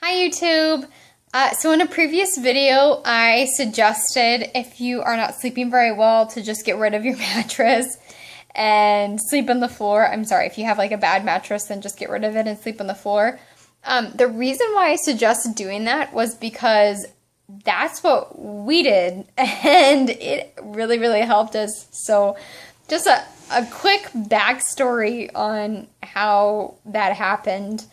Hi YouTube! So in a previous video, I suggested if you are not sleeping very well to just get rid of your mattress and sleep on the floor. I'm sorry, if you have like a bad mattress, then just get rid of it and sleep on the floor. The reason why I suggested doing that was because that's what we did and it really helped us. So just a quick backstory on how that happened.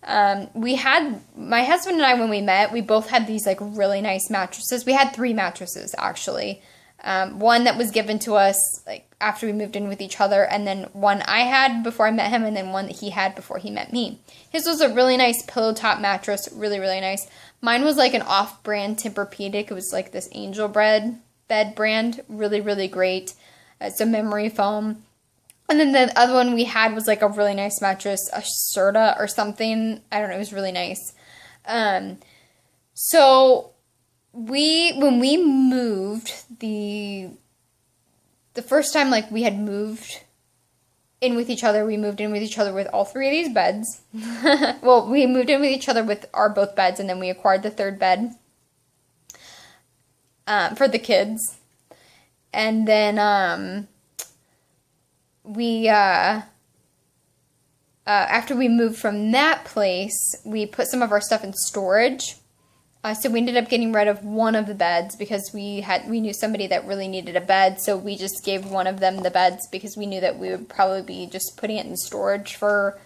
My husband and I, when we met, we both had these like really nice mattresses. We had 3 mattresses actually. One that was given to us like after we moved in with each other, and then one I had before I met him, and then one that he had before he met me. His was a really nice pillow top mattress, really nice. Mine was like an off-brand Tempur-Pedic. It was like this Angel bed brand, really great. It's a memory foam. And then the other one we had was like a really nice mattress, a Serta or something. I don't know, it was really nice. So when we moved, the first time like we had moved in with each other, we moved in with each other with all 3 of these beds. Well, we moved in with each other with our both beds, and then we acquired the 3rd bed for the kids. And then we after we moved from that place, we put some of our stuff in storage. So we ended up getting rid of one of the beds because we knew somebody that really needed a bed. So we just gave one of them the beds because we knew that we would probably be just putting it in storage for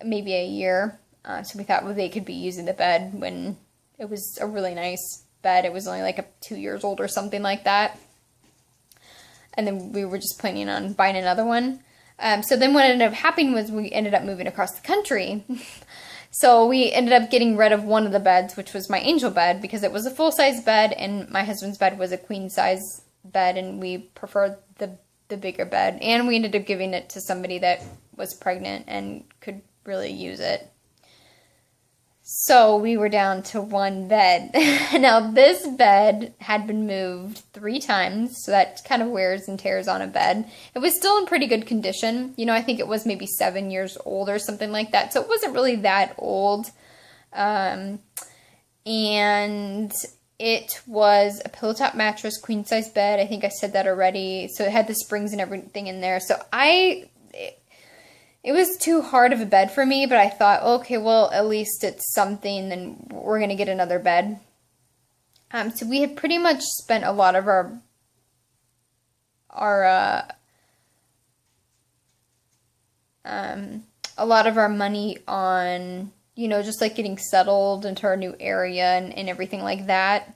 maybe a year. So we thought, well, they could be using the bed when it was a really nice bed. It was only like 2 years old or something like that. And then we were just planning on buying another one. So then what ended up happening was we ended up moving across the country. So we ended up getting rid of one of the beds, which was my Angel bed, because it was a full-size bed, and my husband's bed was a queen-size bed, and we preferred the bigger bed. And we ended up giving it to somebody that was pregnant and could really use it. So we were down to one bed. Now this bed had been moved 3 times, so that kind of wears and tears on a bed. It was still in pretty good condition. You know, I think it was maybe 7 years old or something like that, so it wasn't really that old. And it was a pillow top mattress, queen size bed. I think I said that already. So it had the springs and everything in there. So it was too hard of a bed for me, but I thought, okay, well, at least it's something, then we're going to get another bed. So we had pretty much spent a lot of our money on, you know, just like getting settled into our new area and everything like that.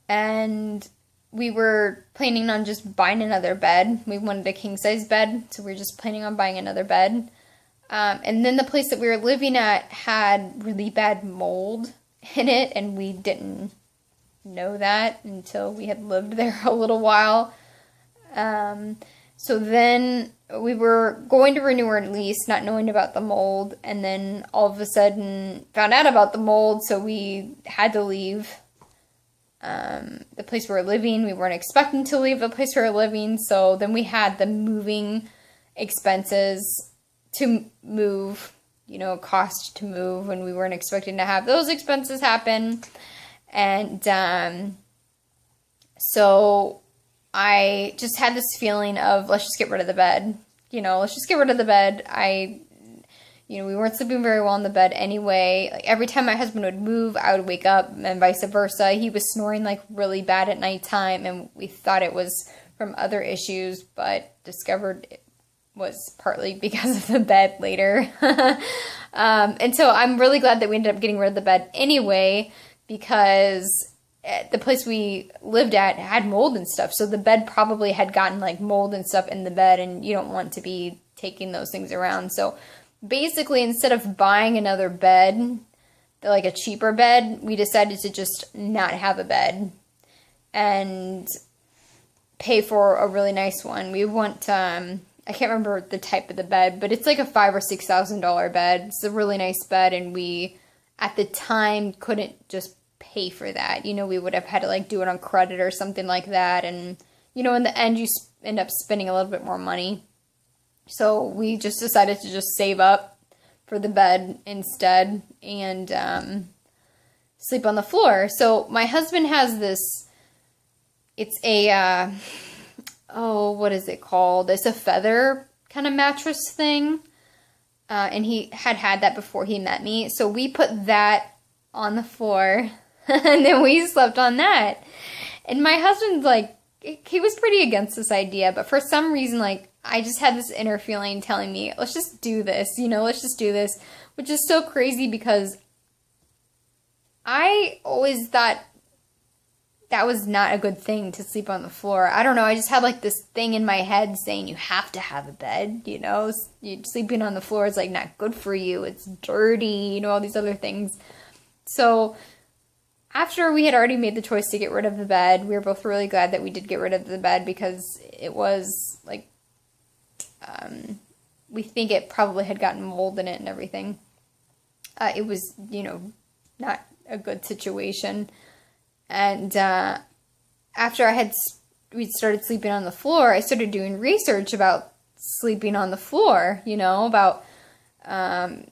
And we were planning on just buying another bed. We wanted a king-size bed, so we were just planning on buying another bed. And then the place that we were living at had really bad mold in it, and we didn't know that until we had lived there a little while. So then we were going to renew our lease, not knowing about the mold, and then all of a sudden found out about the mold, so we had to leave the place we were living. We weren't expecting to leave the place we were living, so then we had the moving expenses to move, you know, cost to move, and we weren't expecting to have those expenses happen. And so I just had this feeling of, let's just get rid of the bed. You know, let's just get rid of the bed. You know, we weren't sleeping very well in the bed anyway. Like, every time my husband would move, I would wake up, and vice versa. He was snoring, like, really bad at nighttime, and we thought it was from other issues, but discovered it was partly because of the bed later. And so I'm really glad that we ended up getting rid of the bed anyway, because the place we lived at had mold and stuff, so the bed probably had gotten, like, mold and stuff in the bed, and you don't want to be taking those things around. So basically, instead of buying another bed, like a cheaper bed, we decided to just not have a bed and pay for a really nice one. We want, I can't remember the type of the bed, but it's like a $5,000 or $6,000 bed. It's a really nice bed, and we, at the time, couldn't just pay for that. You know, we would have had to, like, do it on credit or something like that, and, you know, in the end, you end up spending a little bit more money. So we just decided to just save up, for the bed instead and sleep on the floor. So my husband has this, it's a, what is it called? It's a feather kind of mattress thing. And he had that before he met me. So we put that on the floor and then we slept on that. And my husband's like, he was pretty against this idea, but for some reason, like, I just had this inner feeling telling me, let's just do this, let's just do this, which is so crazy because I always thought that was not a good thing to sleep on the floor. I don't know, I just had like this thing in my head saying you have to have a bed, sleeping on the floor is like not good for you, it's dirty, all these other things. So after we had already made the choice to get rid of the bed, we were both really glad that we did get rid of the bed because it was like, we think it probably had gotten mold in it and everything. It was, not a good situation. And after we started sleeping on the floor, I started doing research about sleeping on the floor, about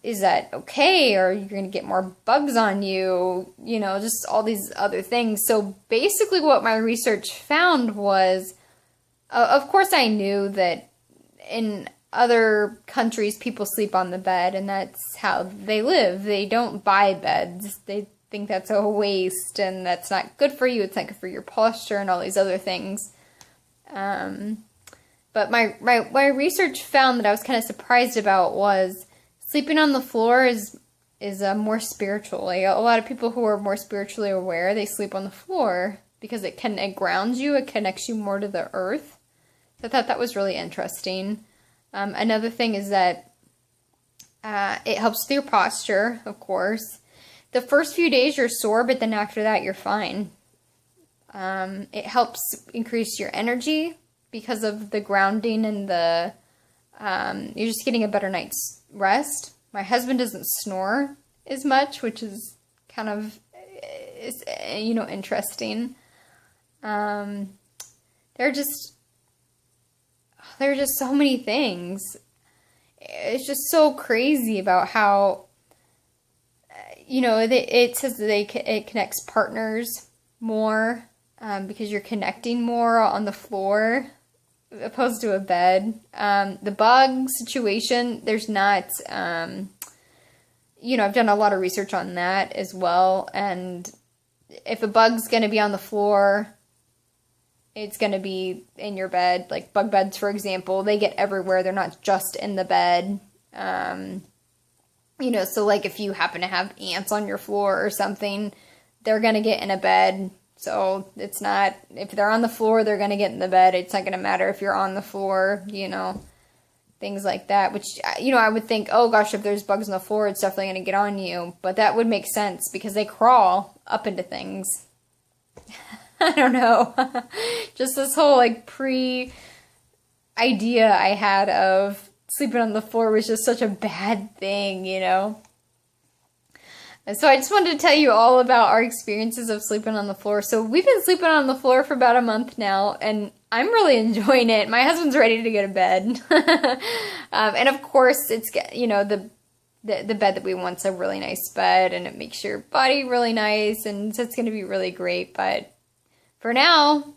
is that okay, or you're going to get more bugs on you, just all these other things. So basically what my research found was, of course I knew that in other countries people sleep on the bed and that's how they live. They don't buy beds. They think that's a waste and that's not good for you. It's not good for your posture and all these other things. But my research found that I was kind of surprised about was sleeping on the floor is more spiritual. Like a lot of people who are more spiritually aware, they sleep on the floor because it grounds you, it connects you more to the earth. So I thought that was really interesting. Another thing is that it helps with your posture, of course. The first few days you're sore, but then after that you're fine. It helps increase your energy because of the grounding and you're just getting a better night's rest. My husband doesn't snore as much, which is kind of, interesting. There are just so many things. It's just so crazy about how, it says that it connects partners more because you're connecting more on the floor opposed to a bed. The bug situation, there's not, I've done a lot of research on that as well. And if a bug's going to be on the floor, it's going to be in your bed. Like bug beds, for example, they get everywhere. They're not just in the bed. So like if you happen to have ants on your floor or something, they're going to get in a bed. So it's not, if they're on the floor, they're going to get in the bed. It's not going to matter if you're on the floor, things like that, which, I would think, oh gosh, if there's bugs on the floor, it's definitely going to get on you. But that would make sense because they crawl up into things. I don't know. Just this whole like idea I had of sleeping on the floor was just such a bad thing, And so I just wanted to tell you all about our experiences of sleeping on the floor. So we've been sleeping on the floor for about a month now, and I'm really enjoying it. My husband's ready to go to bed. And of course, it's, the bed that we want's a really nice bed, and it makes your body really nice, and so it's going to be really great. But for now,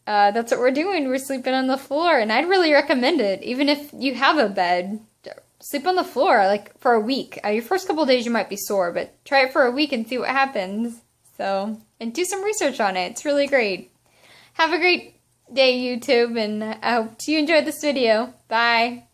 that's what we're doing. We're sleeping on the floor, and I'd really recommend it. Even if you have a bed, sleep on the floor, like, for a week. Your first couple of days you might be sore, but try it for a week and see what happens. So, and do some research on it. It's really great. Have a great day, YouTube, and I hope you enjoyed this video. Bye!